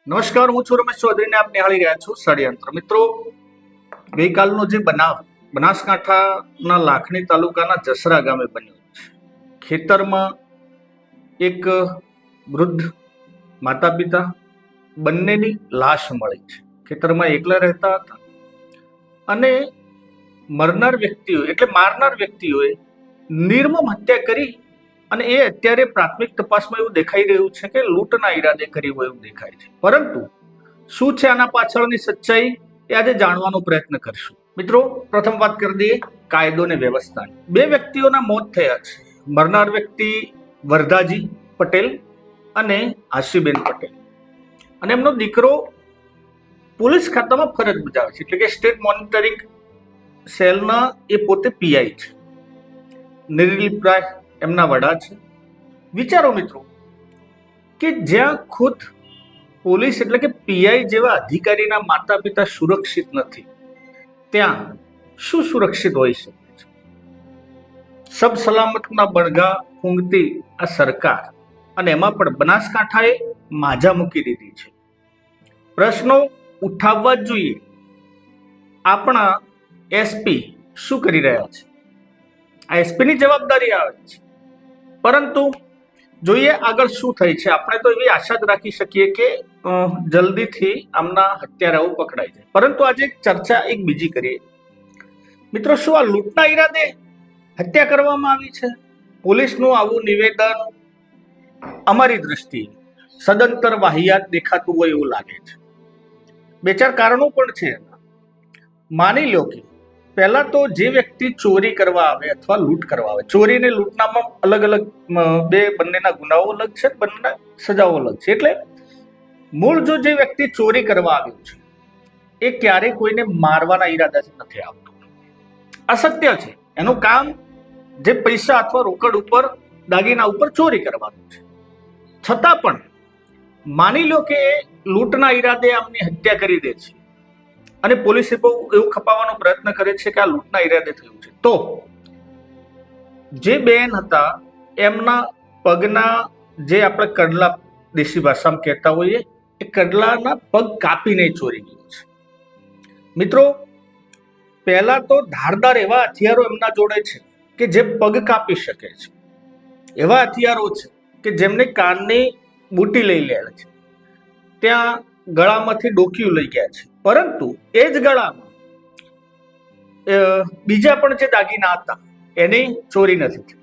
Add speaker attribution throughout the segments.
Speaker 1: નમસ્કાર, હું છું રમેશ ચૌધરીને આપ નિહાળી રહ્યા છો ષડયંત્ર. મિત્રો, ગઈકાલનો જે બનાવ બનાસકાંઠાના લાખણી તાલુકાના જસરા ગામે બન્યો છે. ખેતરમાં એક વૃદ્ધ માતા પિતા બંનેની લાશ મળી છે. ખેતરમાં એકલા રહેતા હતા અને મરનાર વ્યક્તિઓ એટલે મારનાર વ્યક્તિઓએ નિર્મમ હત્યા કરી અને એ અત્યારે પ્રાથમિક તપાસમાં એવું દેખાઈ રહ્યું છે કે લૂંટના ઈરાદે કરી હોય એવું દેખાય છે. પરંતુ શું છે આના પાછળની સચ્ચાઈ એ આજે જાણવાનો પ્રયત્ન કરશું. મિત્રો, પ્રથમ વાત કરી દઈએ કાયદો અને વ્યવસ્થાની. બે વ્યક્તિઓના મોત થયા છે. મરનાર વ્યક્તિ વરદાજી પટેલ અને આશીબેન પટેલ, અને એમનો દીકરો પોલીસ ખાતામાં ફરજ બજાવે છે, એટલે કે સ્ટેટ મોનિટરિંગ સેલના એ પોતે પીઆઈ છે. નિર્લિપ્રાય એમના વડા છે. વિચારો મિત્રો કે જ્યાં ખુદ પોલીસ એટલે કે પીઆઈ જેવા અધિકારીના માતા પિતા સુરક્ષિત નથી, ત્યાં શું સુરક્ષિત હોઈ શકે છે? સબ સલામતના બણગા ફૂંકતી આ સરકાર, અને એમાં પણ બનાસકાંઠાએ માજા મૂકી દીધી છે. પ્રશ્નો ઉઠાવવા જ જોઈએ. આપણા એસપી શું કરી રહ્યા છે? આ એસપીની જવાબદારી આવે છે. પરંતુ જોઈએ આગળ શું થાય છે. આપણે તો એવી આશા જ રાખી શકીએ કે જલ્દીથી આમના હત્યારાઓ પકડાઈ જાય. પરંતુ આજે ચર્ચા એક બીજી કરીએ. મિત્રો, શું આ લૂંટના ઈરાદે હત્યા કરવામાં આવી છે? પોલીસનું આવું નિવેદન અમારી દ્રષ્ટિએ સદંતર વાહિયાત દેખાતું હોય એવું લાગે છે. બે ચાર કારણો પણ છે. માની લો કે પહેલા તો જે વ્યક્તિ ચોરી કરવા આવે અથવા લૂંટ કરવા આવે, ચોરી ને લૂંટનામાં અલગ અલગ બંનેના ગુનાઓ અલગ છે, બંને સજાઓ અલગ છે. એટલે મૂળ જો જે વ્યક્તિ ચોરી કરવા આવ્યો છે એ ક્યારેય કોઈને મારવાના ઈરાદાથી નથી આવતો. અસત્ય છે. એનું કામ જે પૈસા અથવા રોકડ ઉપર દાગીના ઉપર ચોરી કરવાનું છે. છતાં પણ માની લો કે લૂંટના ઈરાદે આમની હત્યા કરી દે છે અને પોલીસે બહુ એવું ખપાવવાનો પ્રયત્ન કરે છે કે આ લૂંટના ઈરાદે થયું છે, તો જે બેન હતા એમના પગના જે આપણે કડલા દેશી ભાષામાં કહેતા હોઈએ એ કડલાના પગ કાપીને ચોરી ગયું છે. મિત્રો, પહેલા તો ધારદાર એવા હથિયારો એમના જોડે છે કે જે પગ કાપી શકે છે. એવા હથિયારો છે કે જેમને કાનની બુટી લઈ લે છે, ત્યાં ગળામાંથી ડોકિયું લઈ ગયા છે. પરંતુ એ જ ગળામાં બીજા પણ જે દાગીના હતા એની ચોરી નથી થઈ.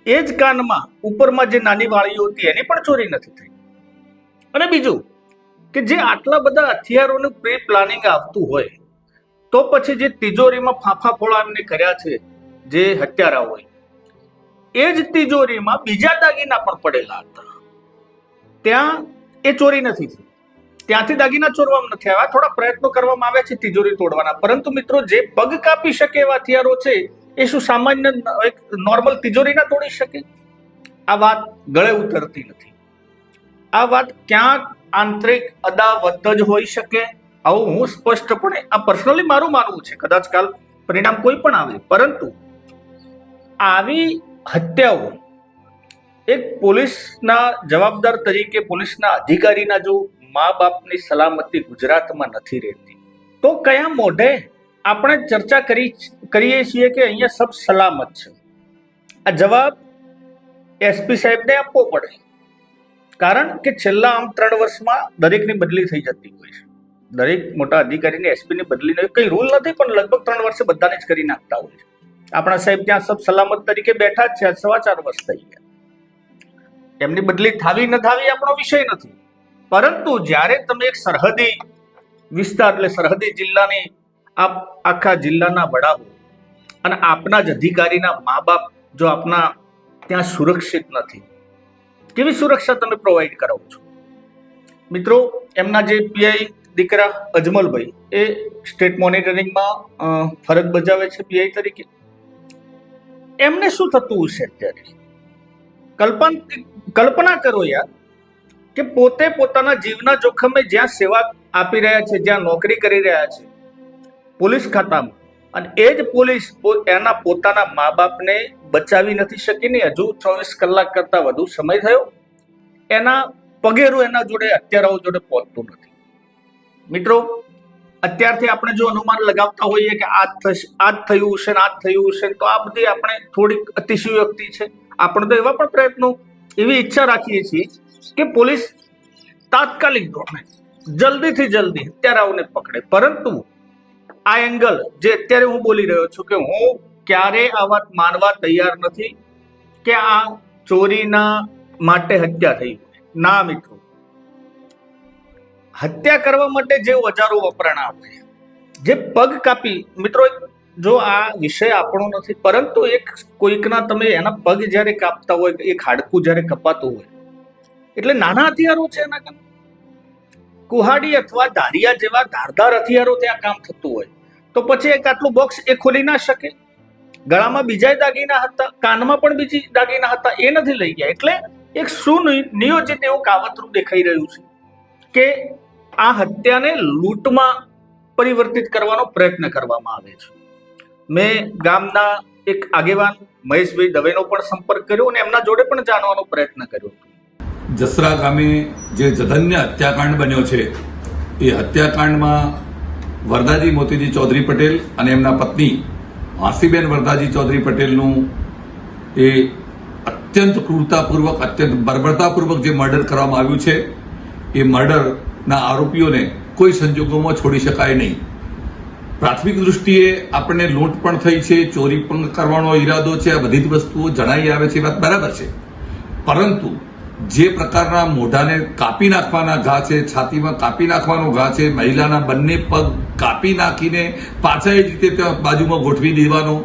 Speaker 1: એ જ કાનમાં ઉપરમાં જે નાની વાળીઓ હતી એની પણ ચોરી નથી થઈ. અને બીજું કે જે આટલા બધા હથિયારોનું પ્રી પ્લાનિંગ આવતું હોય તો પછી જે તિજોરીમાં ફાંફા ફોડા એમને કર્યા છે જે હત્યારા હોય, એ જ તિજોરીમાં બીજા દાગીના પણ પડેલા હતા, ત્યાં એ ચોરી નથી થઈ. ત્યાંથી દાગીના ચોરવામાં નથી આવ્યા. થોડા પ્રયત્નો કરવામાં આવ્યા છે તિજોરી તોડવાના. પરંતુ મિત્રો, જે પગ કાપી શકે એવા હથિયારો છે એ શું સામાન્ય એક નોર્મલ તિજોરી ના તોડી શકે? આ વાત ગળે ઉતરતી નથી. આ વાત ક્યાંક આંતરિક અદાવત જ હોઈ શકે, આવું હું સ્પષ્ટપણે આ પર્સનલી મારું માનવું છે. કદાચ કાલ પરિણામ કોઈ પણ આવે, પરંતુ આવી હત્યાઓ એક પોલીસના જવાબદાર તરીકે પોલીસના અધિકારીના જો મા બાપની સલામતી ગુજરાતમાં નથી રહેતી તો કયા મોઢે આપણે ચર્ચા કરીએ છીએ કે અહીંયા સબ સલામત છે? આ જવાબ એસપી સાહેબને આપવો પડે. કારણ કે છેલ્લા 3 વર્ષમાં દરેકની બદલી થઈ જતી હોય છે. દરેક મોટા અધિકારીની એસપીની બદલીનો કઈ રૂલ નથી, પણ લગભગ 3 વર્ષે બધાને જ કરી નાખતા હોય છે. આપણા સાહેબ ત્યાં સબ સલામત તરીકે બેઠા જ છે. 4.25 વર્ષ થઈ ગયા. એમની બદલી થાવી ન થાવી આપણો વિષય નથી. પરંતુ જ્યારે તમે એક સરહદી વિસ્તાર એટલે સરહદી જિલ્લાની આખા જિલ્લાના વડા હો અને આપના જ અધિકારીના મા બાપ જો આપના ત્યાં સુરક્ષિત નથી, કેવી સુરક્ષા તમે પ્રોવાઈડ કરાવો છો? મિત્રો, એમના જે પીઆઈ દીકરા અજમલભાઈ એ સ્ટેટ મોનિટરિંગમાં ફરજ બજાવે છે પીઆઈ તરીકે. એમને શું થતું હશે અત્યારે? કલ્પના કરો યાર કે પોતે પોતાના જીવના જોખમે જ્યાં સેવા આપી રહ્યા છે, જ્યાં નોકરી કરી રહ્યા છે પોલીસ ખાતામાં, અને એ જ પોલીસ એના પોતાના મા બાપને બચાવી નથી શકી ને હજુ 24 કલાક કરતા વધુ સમય થયો. એના પગેરું એના જોડે હત્યારાઓ જોડે પહોંચતું નથી. મિત્રો, અત્યારથી આપણે જો અનુમાન લગાવતા હોઈએ કે આ થયું છે ને આ થયું છે, તો આ બધી આપણે થોડીક અતિશયોક્તિ છે. આપણે તો એવા પણ પ્રયત્નો, એવી ઈચ્છા રાખીએ છીએ કે પોલીસ તાત્કાલિક ધોરણે જલ્દીથી જલ્દી હત્યારાઓને પકડે. પરંતુ આ એંગલ જે અત્યારે હું બોલી રહ્યો છું કે હું ક્યારે આ વાત માનવા તૈયાર નથી કે આ ચોરીના માટે હત્યા થઈ. ના મિત્રો, હત્યા કરવા માટે જે ઓજારો વપરાણા હોય, જે પગ કાપી, મિત્રો જો આ વિષય આપણો નથી, પરંતુ એક કોઈકના તમે એના પગ જ્યારે કાપતા હોય, એક હાડકું જ્યારે કપાતું હોય, એટલે નાના હથિયારો છે એના કામ. કુહાડી અથવા ધારિયા જેવા ધારદાર હથિયારો ત્યાં કામ થતું હોય, તો પછી એક આટલું બોક્સ એ ખોલી ના શકે. ગળામાં બીજા દાગીના હતા, કાનમાં પણ બીજી દાગીના હતા, એ નથી લઈ ગયા. એટલે એક સુનિયોજિત એવું કાવતરું દેખાઈ રહ્યું છે કે આ હત્યાને લૂંટમાં પરિવર્તિત કરવાનો પ્રયત્ન કરવામાં આવે છે. મેં ગામના એક આગેવાન મહેશભાઈ દવેનો પણ સંપર્ક કર્યો અને એમના જોડે પણ જાણવાનો પ્રયત્ન કર્યો.
Speaker 2: જસરા ગામે જે જધન્ય હત્યાકાંડ બન્યો છે, એ હત્યાકાંડમાં વરદાજી મોતીજી ચૌધરી પટેલ અને એમના પત્ની હાંસીબેન વરદાજી ચૌધરી પટેલનું એ અત્યંત ક્રૂરતાપૂર્વક, અત્યંત બર્બરતાપૂર્વક જે મર્ડર કરવામાં આવ્યું છે, એ મર્ડરના આરોપીઓને કોઈ સંજોગોમાં છોડી શકાય નહીં. પ્રાથમિક દૃષ્ટિએ આપણને લૂંટ પણ થઈ છે, ચોરી પણ કરવાનો ઈરાદો છે, આ બધી જ વસ્તુઓ જણાઈ આવે છે, એ વાત બરાબર છે. પરંતુ જે પ્રકારના મોઢાને કાપી નાખવાના ઘા છે, છાતીમાં કાપી નાખવાનો ઘા છે, મહિલાના બંને પગ કાપી નાખીને પાછા એ રીતે ત્યાં બાજુમાં ગોઠવી દેવાનો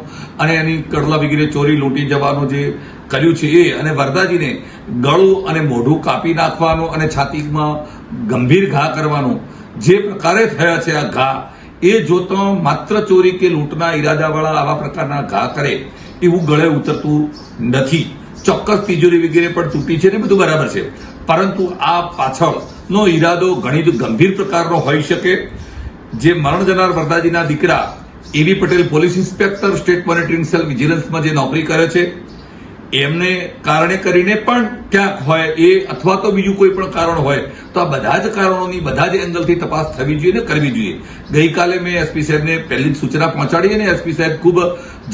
Speaker 2: અને એની કડલા વગેરે ચોરી લૂંટી જવાનું જે કર્યું છે એ, અને વરદાજીને ગળું અને મોઢું કાપી નાખવાનું અને છાતીમાં ગંભીર ઘા કરવાનો જે પ્રકારે થયા છે આ ઘા, એ જોતો માત્ર ચોરી કે લૂંટના ઈરાદાવાળા આવા પ્રકારના ઘા કરે એવું ગળે ઉતરતું નથી. ચોક્કસ તિજોરી વગેરે પણ તૂટી છે ને બધું બરાબર છે, પરંતુ આ પાછળનો ઈરાદો ઘણી જ ગંભીર પ્રકારનો હોઈ શકે. જે મરણ જનાર વરદાજીના દીકરા A V Patel police inspector state monitoring cell વિજિલન્સમાં જે નોકરી કરે છે, એમને કારણે કરીને પણ ક્યાંક હોય એ, અથવા તો બીજું કોઈ પણ કારણ હોય, તો આ બધા જ કારણોની બધા જ એંગલથી તપાસ થવી જોઈએ ને કરવી જોઈએ. ગઈકાલે મેં એસપી સાહેબને પહેલી સૂચના પહોંચાડી અને એસપી સાહેબ ખૂબ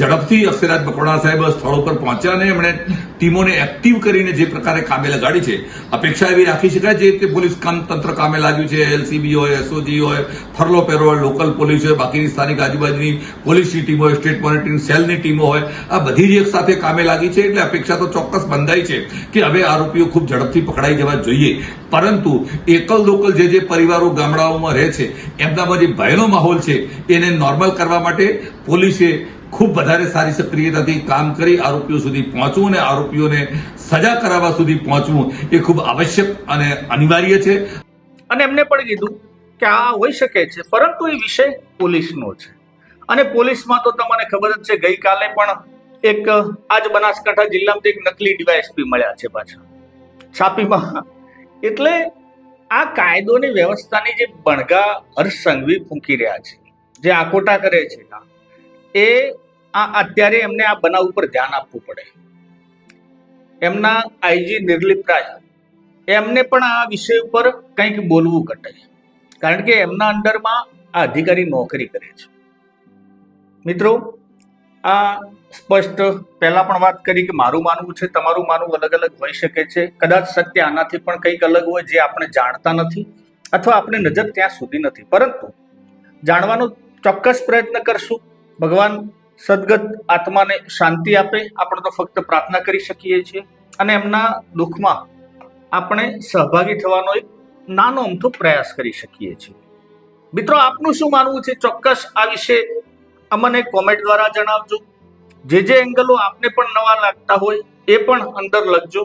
Speaker 2: ઝડપથી અક્ષરાજ બકોડા સાહેબ સ્થળો પર પહોંચ્યા અને એમણે ટીમોને એક્ટિવ કરીને જે પ્રકારે કામે લગાડી છે, અપેક્ષા એવી રાખી શકાય જે રીતે પોલીસ તંત્ર કામે લાગ્યું છે, એલસીબી હોય, એસઓજી હોય, ફરલો પેરોલ, લોકલ પોલીસ હોય, બાકીની સ્થાનિક આજુબાજુની પોલીસની ટીમો હોય, સ્ટેટ મોનિટરિંગ સેલની ટીમો હોય, આ બધી જ એક સાથે કામે લાગી છે. એટલે અપેક્ષા તો ચોક્કસ બંધાઈ છે કે હવે આરોપીઓ ખૂબ ઝડપથી પકડાઈ જવા જોઈએ. પરંતુ એકલ લોકલ જે પરિવારો ગામડાઓમાં રહે છે, એમનામાં જે ભયનો માહોલ છે એને નોર્મલ કરવા માટે પોલીસે ખૂબ વધારે સારી સક્રિયતાથી કામ કરી આરોપીઓ સુધી પહોંચવું અને આરોપીઓને સજા કરાવવા સુધી પહોંચવું એ ખૂબ આવશ્યક અને અનિવાર્ય છે.
Speaker 1: અને એમને પણ કીધું કે આ હોઈ શકે છે, પરંતુ એ વિષય પોલીસનો છે. અને પોલીસમાં તો તમને ખબર જ છે, ગઈકાલે પણ એક આજ બનાસકાંઠા જિલ્લામાં એક નકલી ડીવાયએસપી મળ્યા છે પાછા છાપીમાં. એટલે આ કાયદોની વ્યવસ્થાની જે બણગા હર્ષ સંઘવી ફૂંકી રહ્યા છે, જે આકોટા કરે છે, એ અત્યારે એમને આ બનાવ ઉપર ધ્યાન આપવું પડે. એમના આઈજી નિર્લિપ રાય, એમને પણ આ વિષય ઉપર કંઈક બોલવું ઘટે, કારણ કે એમના અંડરમાં આ અધિકારી નોકરી કરે છે. મિત્રો, આ સ્પષ્ટ પહેલા પણ વાત કરી કે મારું માનવું છે, તમારું માનવું અલગ અલગ હોઈ શકે છે. કદાચ સત્ય આનાથી પણ કંઈક અલગ હોય જે આપણે જાણતા નથી અથવા આપણે નજર ત્યાં સુધી નથી, પરંતુ જાણવાનો ચોક્કસ પ્રયત્ન કરશું. ભગવાન સદગત આત્માને શાંતિ આપે, આપણે તો ફક્ત પ્રાર્થના કરી શકીએ છીએ અને એમના દુઃખમાં આપણે સહભાગી થવાનો એક નાનો અમથો પ્રયાસ કરી શકીએ છીએ. મિત્રો, આપનું શું માનવું છે ચોક્કસ આ વિશે અમને કોમેન્ટ દ્વારા જણાવજો. જે એંગલો આપને પણ નવા લાગતા હોય એ પણ અંદર લખજો.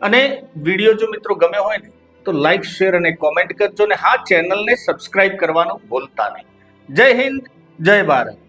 Speaker 1: અને વિડીયો જો મિત્રો ગમ્યો હોય ને તો લાઈક, શેર અને કોમેન્ટ કરજો. અને હા, ચેનલને સબસ્ક્રાઇબ કરવાનું ભૂલતા નહીં. જય હિન્દ, જય ભારત.